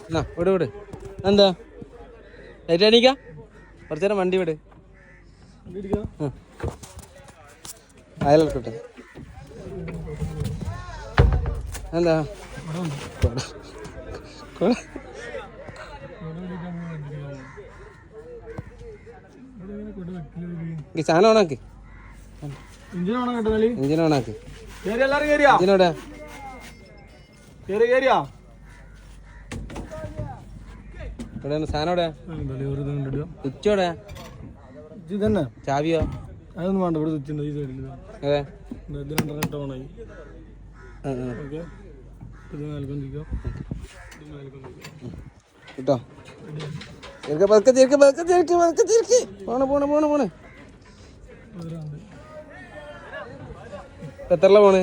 എന്നാ വിട് വിട്. എന്താ ലൈറ്റ് അടിക്കാം? കുറച്ചു നേരം വണ്ടി വിട്. അയൽക്കോട്ടെ. എന്താ സാധനം ഓണാക്ക്. എഞ്ചിൻ ഓണാക്ക്. എഞ്ചിനോടെ ഇവിടെ സാധനം എവിടെയാ? സ്വിച്ചോടെ തന്നെ ചാവിയോ? അതൊന്നും വേണ്ട. ഇവിടെ സ്വിച്ച് ഉണ്ട് ഈ സൈഡിൽ. അതെ ഓണായി. കേട്ടോ പോണേ എത്രല്ല പോണ്?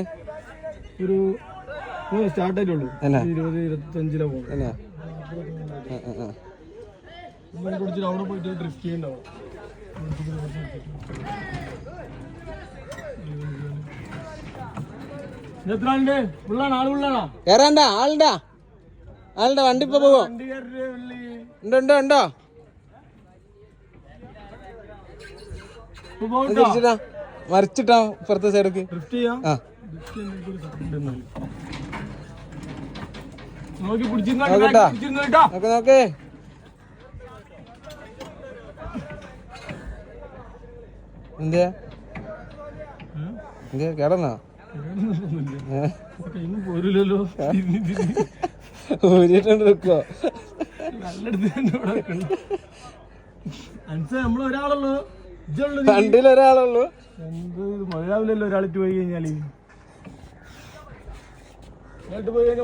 ഒരു സ്റ്റാർട്ട് ആയിട്ടുള്ളൂ. 20-25 പോണേ. അവിടെ പോയിട്ട് ഡ്രിഫ്റ്റ് ചെയ്യണ്ടാവും. കേറാണ്ട ആളുണ്ടാ വണ്ടി ഇപ്പൊ പോവോ? ഉണ്ടോ മറിച്ചിട്ടാ ഇപ്പുറത്തെ സൈഡൊക്കെ. നോക്കേ എന്ത് കേടന്നാ പോരൂലല്ലോ. ഊരിട്ടുണ്ട് നിക്കോ? നമ്മളൊരാളുള്ളൂ. വണ്ടിയിലൊരാളുള്ളൂ. മുതലാവില്ലല്ലോ. ഒരാളിട്ട് പോയി കഴിഞ്ഞാല്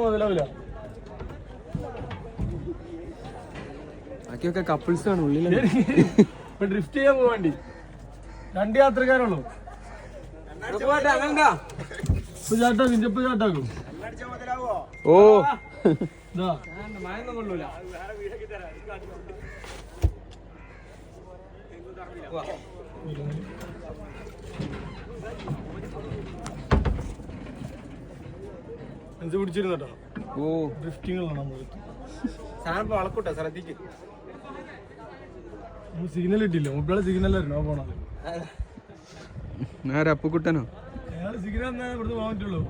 മുതലാവില്ല. ബാക്കിയൊക്കെ കപ്പിൾസ് ആണ് ഉള്ളിൽ. ഇപ്പൊ ഡ്രിഫ്റ്റ് ചെയ്യാൻ പോവാണ്ടി 2 യാത്രക്കാരുള്ളൂ. ചാട്ടാക്കും. ഓ മഴയൊന്നും കൊള്ളൂല. പിടിച്ചിരുന്നോ? ഓ ഡ്രിഫ്റ്റിംഗ് സാധനം വളക്കൂട്ടോ. ശ്രദ്ധിക്കും. സിഗ്നൽ കിട്ടില്ല. മുമ്പേ സിഗ്നലായിരുന്നു പോണത്. അപ്പുക്കുട്ടനോ? സിഗ്നൽ ഇവിടുന്ന് പോകാൻ പറ്റുള്ളൂ.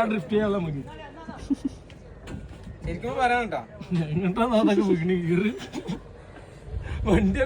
ഡ്രിഫ്റ്റ് ചെയ്യാനുള്ള മതി. ശരിക്കും പറയാനുണ്ടോ? എങ്ങോട്ടാ വണ്ടി